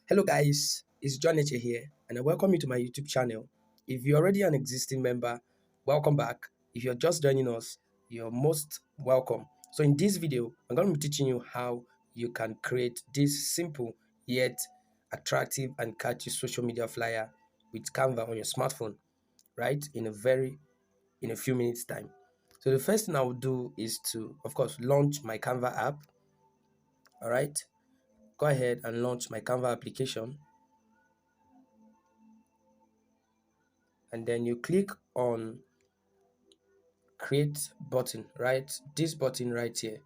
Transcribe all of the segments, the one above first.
Hello guys, it's John Eche here and I welcome you to my YouTube channel. If you're already an existing member, welcome back. If you're just joining us, you're most welcome. So in this video, I'm going to be teaching you how you can create this simple yet attractive and catchy social media flyer with Canva on your smartphone, right? In a few minutes time. So the first thing I will do is to, of course, launch my Canva app. All right. Go ahead and launch my Canva application. And then you click on create button, right? This button right here,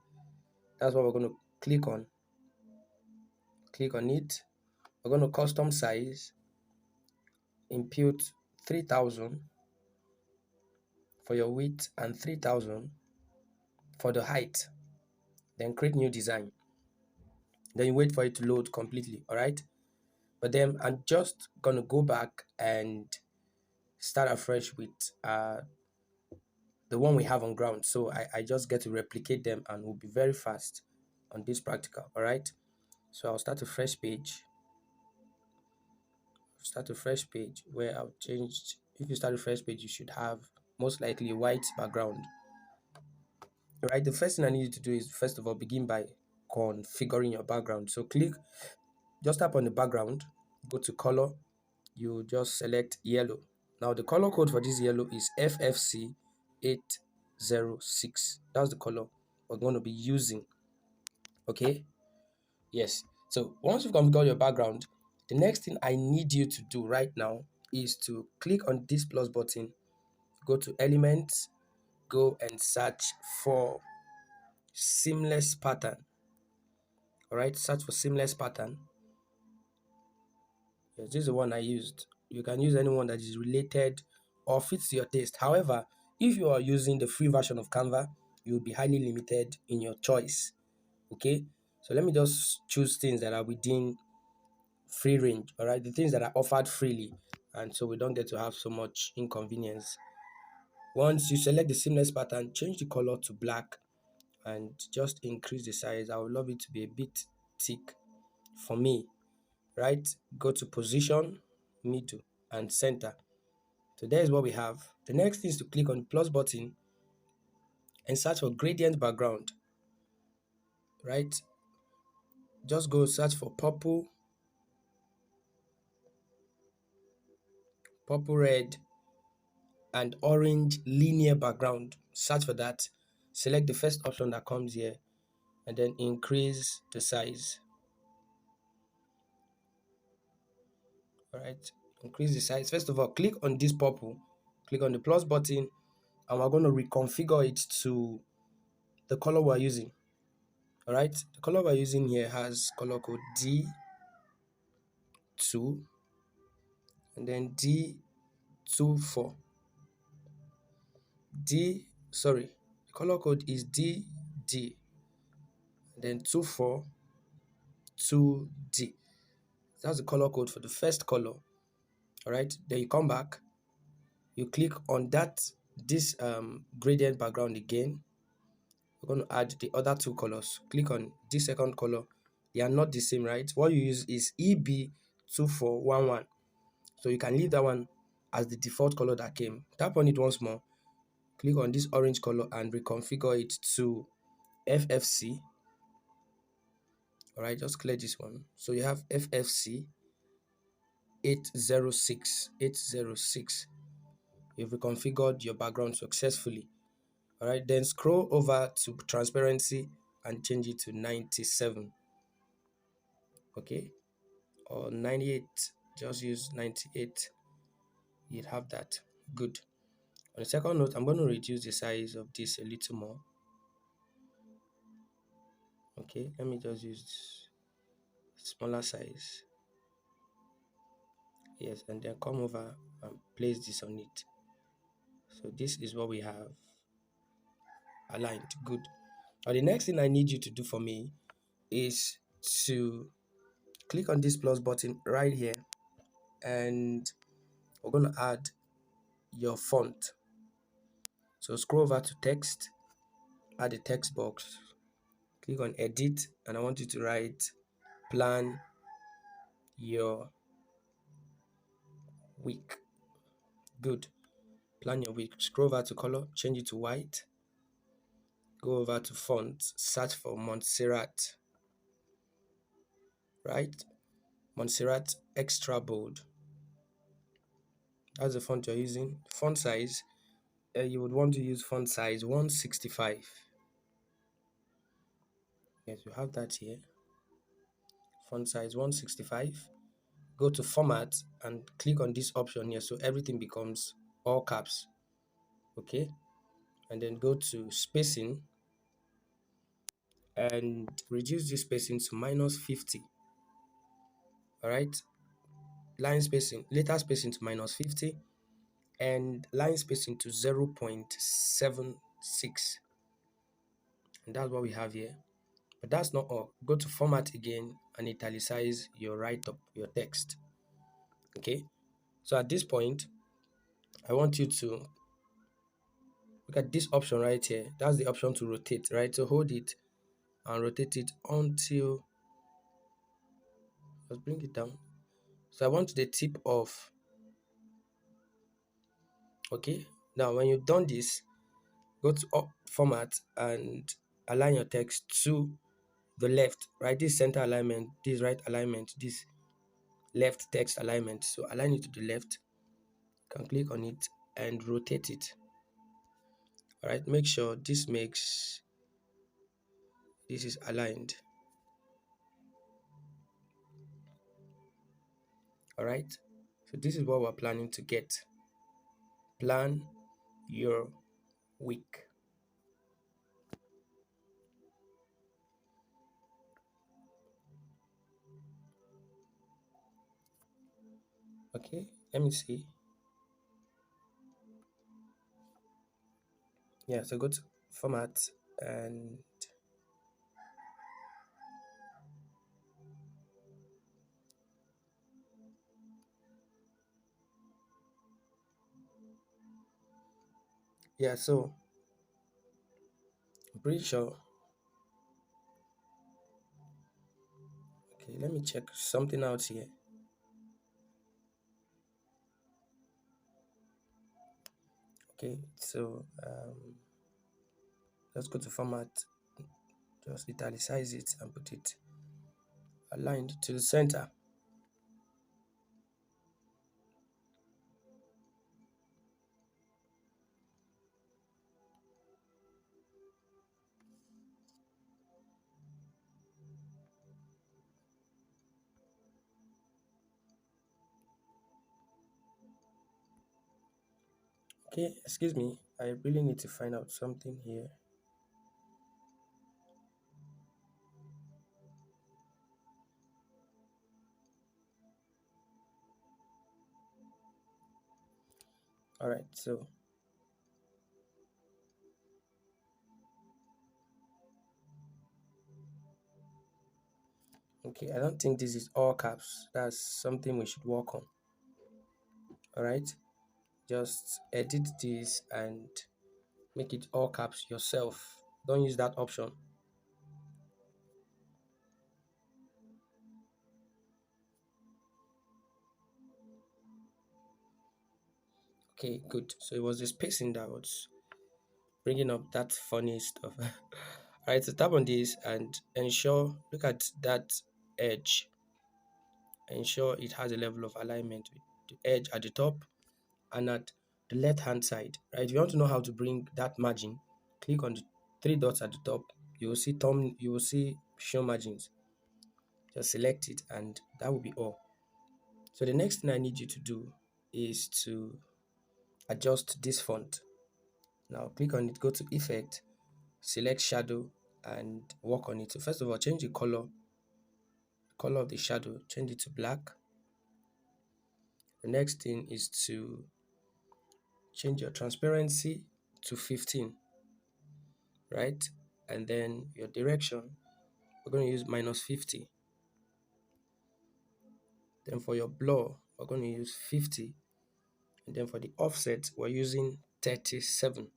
that's what we're going to click on it. We're going to custom size, input 3000 for your width and 3000 for the height, then create new design. Then you wait for it to load completely. All right, but then I'm just gonna go back and start afresh with the one we have on ground. So I just get to replicate them and will be very fast on this practical. All right, so I'll start a fresh page. Start a fresh page where I'll change. If you start a fresh page, you should have most likely a white background. All right, the first thing I need you to do is first of all begin by configuring your background. So just tap on the background, go to color, you just select yellow. Now the color code for this yellow is FFC 806. That's the color we're going to be using. Okay, yes. So once you've configured your background, the next thing I need you to do right now is to click on this plus button, go to elements, go and search for seamless pattern. All right, search for seamless pattern. Yes, this is the one I used. You can use anyone that is related or fits your taste. However, if you are using the free version of Canva, you will be highly limited in your choice. Okay, so let me just choose things that are within free range. All right, the things that are offered freely, and so we don't get to have so much inconvenience. Once you select the seamless pattern, change the color to black and just increase the size. I would love it to be a bit thick for me, right? Go to position, middle, and center. So there's what we have. The next thing is to click on the plus button and search for gradient background, right? Just go search for purple, red, and orange linear background. Search for that. Select the first option that comes here and then increase the size. All right, increase the size. First of all, click on this purple, click on the plus button, and we're going to reconfigure it to the color we're using. All right, the color we're using here has color code D2 and then D24. The color code is DD and then 242D. That's the color code for the first color. All right, then you come back, you click on this gradient background again. We're going to add the other two colors. Click on this second color. They are not the same, right? What you use is EB2411. So you can leave that one as the default color that came. Tap on it once more. Click on this orange color and reconfigure it to FFC. All right, just clear this one. So you have FFC 806. You've reconfigured your background successfully. All right, then scroll over to transparency and change it to 97. Okay, or 98. Just use 98. You'd have that. Good. On the second note, I'm going to reduce the size of this a little more. Okay, let me just use smaller size. Yes, and then come over and place this on it. So this is what we have aligned. Good. Now the next thing I need you to do for me is to click on this plus button right here, and we're going to add your font. So scroll over to text, add a text box, click on edit, and I want you to write plan your week. Good. Plan your week. Scroll over to color, change it to white. Go over to font, search for Montserrat, right? Montserrat extra bold. That's the font you're using. Font size, you would want to use font size 165. Yes, you have that here. Font size 165. Go to format and click on this option here so everything becomes all caps. Okay, and then go to spacing and reduce this spacing to -50. All right, line spacing, letter spacing to -50, and line spacing to 0.76. And that's what we have here. But that's not all. Go to format again and italicize your write-up, your text. Okay, so at this point I want you to look at this option right here. That's the option to rotate, right? So hold it and rotate it until, let's bring it down. So I want the tip of, okay. Now when you've done this, go to format and align your text to the left, right? This center alignment, this right alignment, this left text alignment. So align it to the left. You can click on it and rotate it. All right, make sure this is aligned. All right, so this is what we're planning to get. Plan your week. Okay, let me see. Yeah, so go to format and yeah, so I'm pretty sure. Okay, let me check something out here. Okay, so let's go to format, just italicize it and put it aligned to the center. Okay, excuse me, I really need to find out something here. All right, so okay, I don't think this is all caps. That's something we should work on. All right, just edit this and make it all caps yourself. Don't use that option. Okay, good. So it was the spacing that was bringing up that funny stuff. All right, so tap on this and ensure, look at that edge. Ensure it has a level of alignment with the edge at the top and at the left hand side. Right, if you want to know how to bring that margin, click on the three dots at the top. You will see you will see show margins. Just select it and that will be all. So the next thing I need you to do is to adjust this font. Now click on it, go to effect, select shadow and work on it. So first of all, change the color of the shadow, change it to black. The next thing is to change your transparency to 15, right? And then your direction, we're going to use -50. Then for your blur, we're going to use 50. And then for the offset, we're using 37.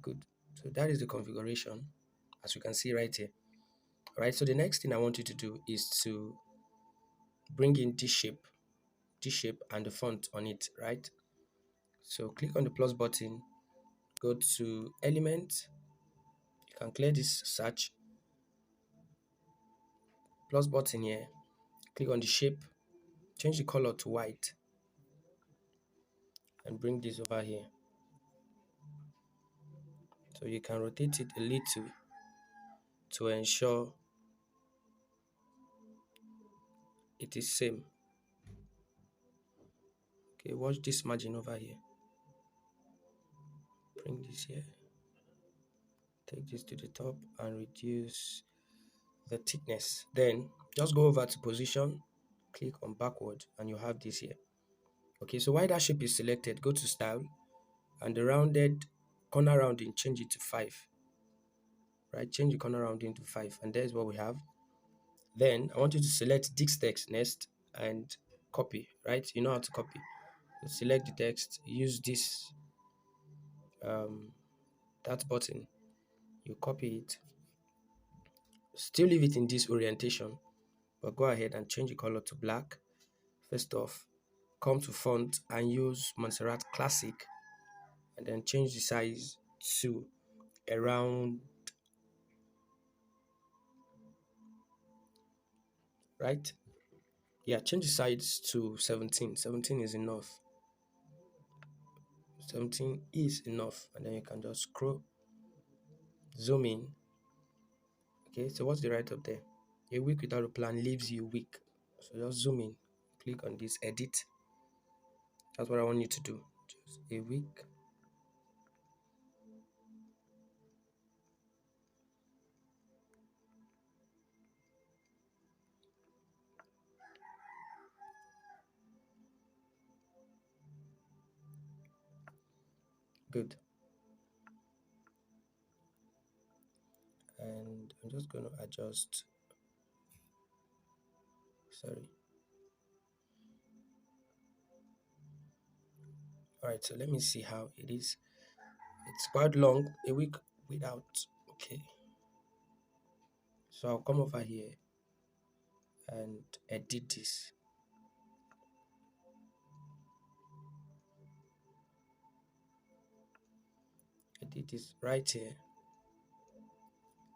Good. So that is the configuration, as you can see right here. All right, so the next thing I want you to do is to bring in this shape and the font on it, right? So click on the plus button, go to element, you can clear this search, plus button here, click on the shape, change the color to white and bring this over here. So you can rotate it a little to ensure it is same. Okay, watch this margin over here. Bring this here, take this to the top and reduce the thickness. Then just go over to position, click on backward, and you have this here. Okay, so while that shape is selected, go to style and the rounded corner rounding, change it to 5. Right, change the corner rounding to 5, and there's what we have. Then I want you to select this text next and copy, right? You know how to copy. So select the text, use this that button, you copy it, still leave it in this orientation, but go ahead and change the color to black. First off, come to font and use Montserrat Classic, and then change the size to around, right? Yeah, change the size to 17. 17 is enough. 17 is enough, and then you can just scroll, zoom in. Okay, so what's the right up there? A week without a plan leaves you weak. So just zoom in, click on this edit. That's what I want you to do. Just a week. Good. And I'm just going to adjust. Sorry. All right, so let me see how it is. It's quite long, a week without. Okay. So I'll come over here and edit this. Edit this right here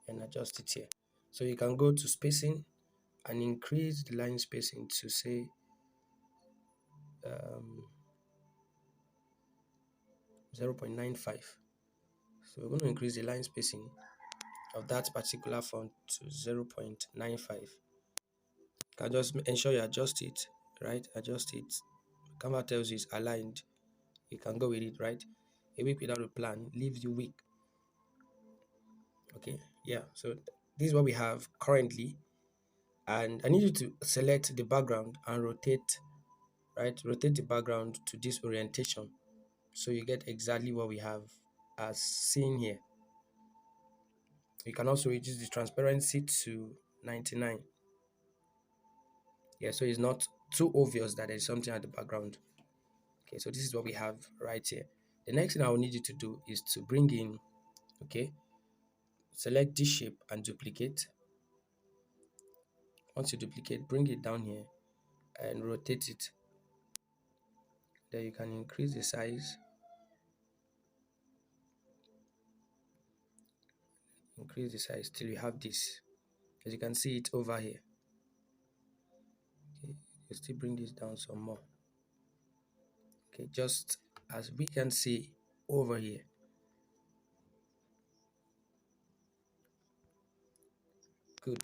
and adjust it here. So you can go to spacing and increase the line spacing to say 0.95. So we're going to increase the line spacing of that particular font to 0.95. You can just ensure you adjust it, right? Adjust it. Canva tells you it's aligned. You can go with it, right? A week without a plan leaves you weak. Okay, yeah. So this is what we have currently. And I need you to select the background and rotate, right? Rotate the background to this orientation. So you get exactly what we have as seen here. You can also reduce the transparency to 99. Yeah, so it's not too obvious that there's something at the background. Okay, so this is what we have right here. The next thing I will need you to do is to bring in, okay, select this shape and duplicate. Once you duplicate, bring it down here and rotate it. Then you can increase the size, till you have this. As you can see it over here. Okay, you still bring this down some more. Okay, just as we can see over here. Good.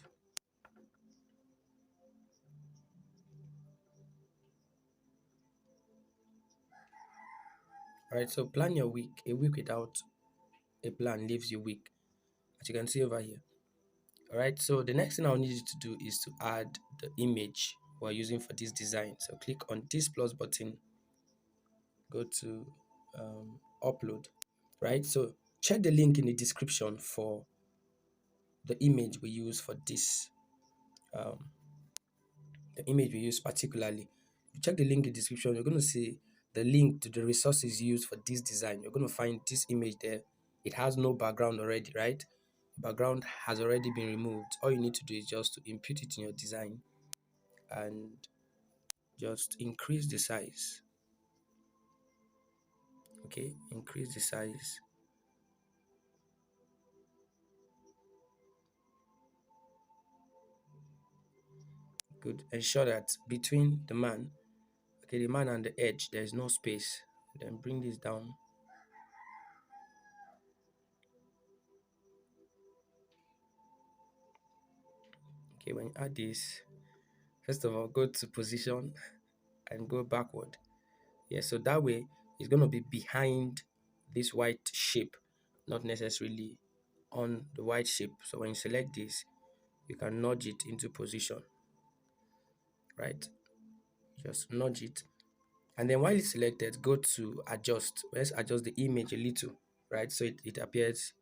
All right, so plan your week. A week without a plan leaves you weak, as you can see over here. All right, so the next thing I'll need you to do is to add the image we're using for this design. So click on this plus button, go to upload. Right, so check the link in the description for the image we use for this um, the image we use particularly. If you check the link in the description, you're going to see the link to the resources used for this design. You're going to find this image there. It has no background already, right? The background has already been removed. All you need to do is just to input it in your design and just increase the size. Okay, increase the size. Good. Ensure that between the man and the edge, there is no space. Then bring this down. Okay, when you add this, first of all, go to position and go backward. Yeah, so that way it's going to be behind this white shape, not necessarily on the white shape. So when you select this, you can nudge it into position, right? Just nudge it. And then while it's selected, go to adjust. Let's adjust the image a little, right? So it appears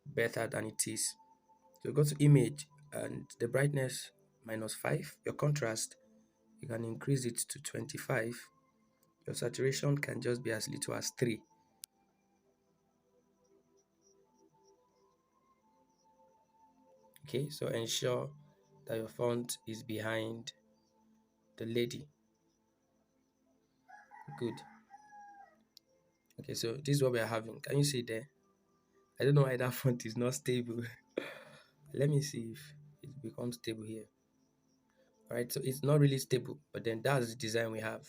better than it is. So go to image and the brightness -5. Your contrast, you can increase it to 25. Your saturation can just be as little as 3. Okay, so ensure that your font is behind the lady. Good. Okay, so this is what we are having. Can you see there? I don't know why that font is not stable. Let me see if it becomes stable here. All right, so it's not really stable, but then that's the design we have.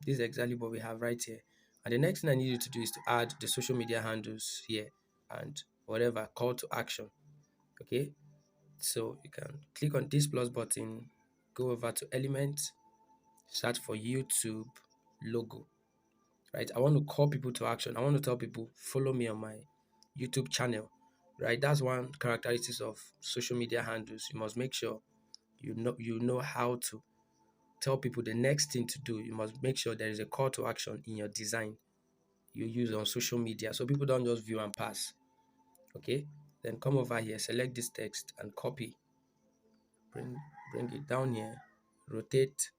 This is exactly what we have right here. And the next thing I need you to do is to add the social media handles here and whatever call to action. Okay, so you can click on this plus button, go over to elements, search for YouTube logo. Right, I want to call people to action. I want to tell people follow me on my YouTube channel. Right, that's one characteristics of social media handles. You must make sure you know how to tell people the next thing to do. You must make sure there is a call to action in your design you use on social media so people don't just view and pass. Okay, then come over here, select this text and copy, bring it down here, rotate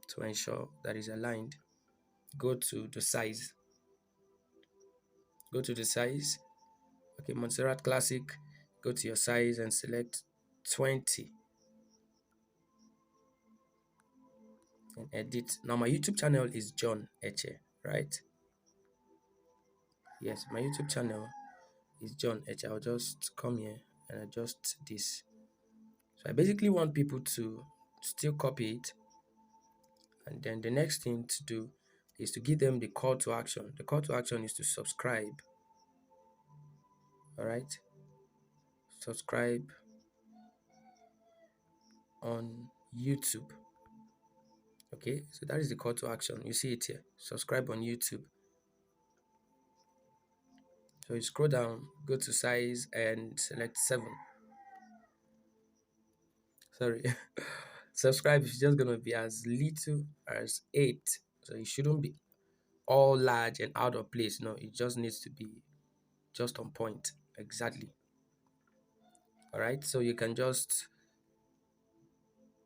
to ensure that is aligned. Go to the size, okay, Montserrat Classic, go to your size and select 20 and edit. Now my YouTube channel is John Eche, right? Yes, my YouTube channel is John Eche. I'll just come here and adjust this. So I basically want people to still copy it, and then the next thing to do is to give them the call to action. The call to action is to subscribe. All right, subscribe on YouTube. Okay, so that is the call to action. You see it here, subscribe on YouTube. So you scroll down, go to size and select 7. Sorry, subscribe is just gonna be as little as 8. So it shouldn't be all large and out of place. No, it just needs to be just on point. Exactly. All right, so you can just,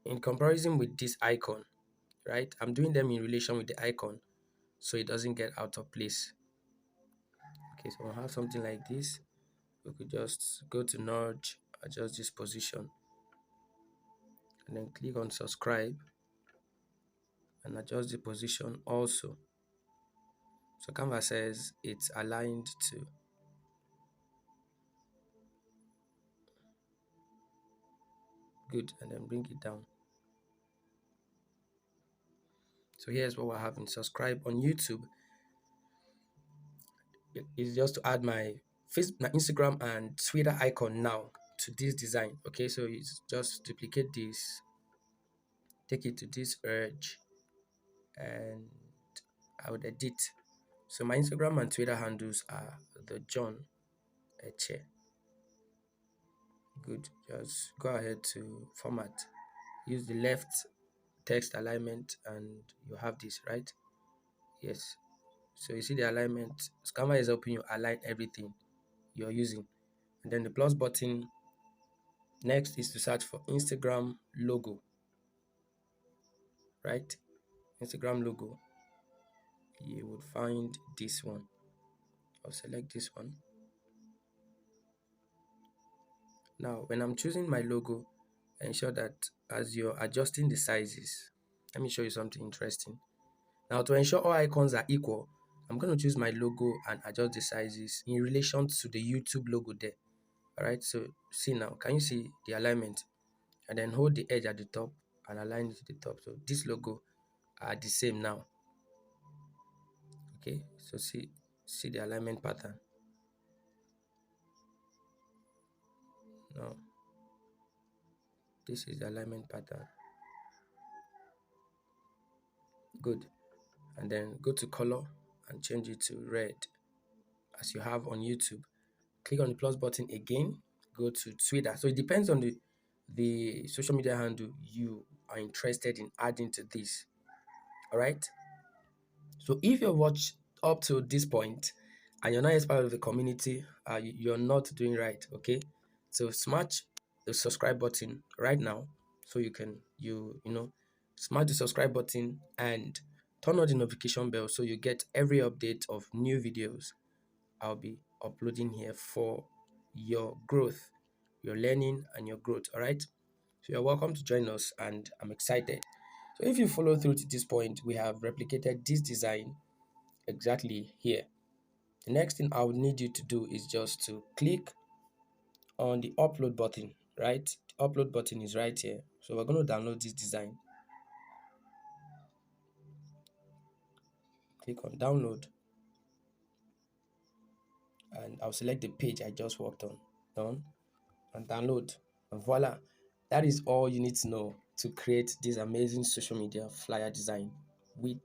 in comparison with this icon, right? I'm doing them in relation with the icon so it doesn't get out of place. Okay, so we'll have something like this. We could just go to nudge, adjust this position, and then click on subscribe and adjust the position also. So Canva says it's aligned to. Good, and then bring it down. So here's what we're having. Subscribe on YouTube. It's just to add my my Instagram and Twitter icon now to this design. Okay, so it's just duplicate this, take it to this edge, and I would edit. So my Instagram and Twitter handles are the John Eche. Good. Just go ahead to format. Use the left text alignment and you have this, right? Yes. So you see the alignment. Canva is helping you align everything you're using. And then the plus button next is to search for Instagram logo, right? Instagram logo. You would find this one. I'll select this one. Now, when I'm choosing my logo, ensure that as you're adjusting the sizes, Let me show you something interesting. Now, to ensure all icons are equal, I'm going to choose my logo and adjust the sizes in relation to the YouTube logo there. All right, so see now, can you see the alignment? And then hold the edge at the top and align it to the top. So this logo are the same now. Okay, so see the alignment pattern. Now, this is the alignment pattern. Good. And then go to color and change it to red as you have on YouTube. Click on the plus button again, go to Twitter. So it depends on the social media handle you are interested in adding to this. All right. So if you've watched up to this point and you're not as part of the community, you're not doing right. Okay. So smash the subscribe button right now, so you can smash the subscribe button and turn on the notification bell so you get every update of new videos I'll be uploading here for your growth, your learning, and your growth. All right. So you're welcome to join us, and I'm excited. So if you follow through to this point, we have replicated this design exactly here. The next thing I would need you to do is just to click on the upload button, right? The upload button is right here. So we're going to download this design. Click on download, and I'll select the page I just worked on. Done. And download. And voila, that is all you need to know to create this amazing social media flyer design with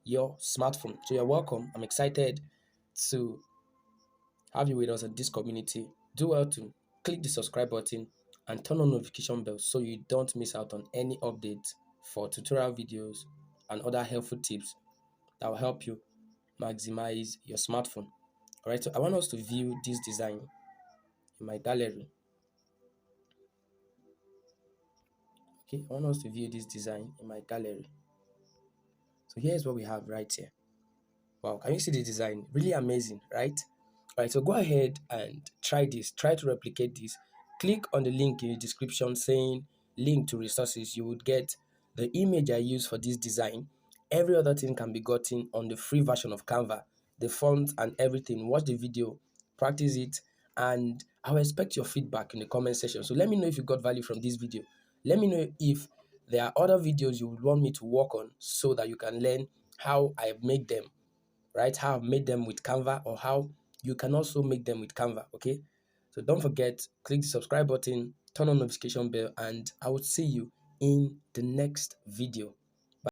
your smartphone. So you're welcome. I'm excited to have you with us in this community. Do well to click the subscribe button and turn on notification bell so you don't miss out on any updates for tutorial videos and other helpful tips that will help you maximize your smartphone. All right, so I want us to view this design in my gallery. Okay, I want us to view this design in my gallery. So here's what we have right here. Wow, can you see the design? Really amazing, right? All right, so go ahead and try this. Try to replicate this. Click on the link in the description saying link to resources. You would get the image I use for this design. Every other thing can be gotten on the free version of Canva, the font and everything. Watch the video, practice it, and I'll expect your feedback in the comment section. So let me know if you got value from this video. Let me know if there are other videos you would want me to work on so that you can learn how I make them, right? How I've made them with Canva, or how you can also make them with Canva, okay? So don't forget, click the subscribe button, turn on notification bell, and I will see you in the next video.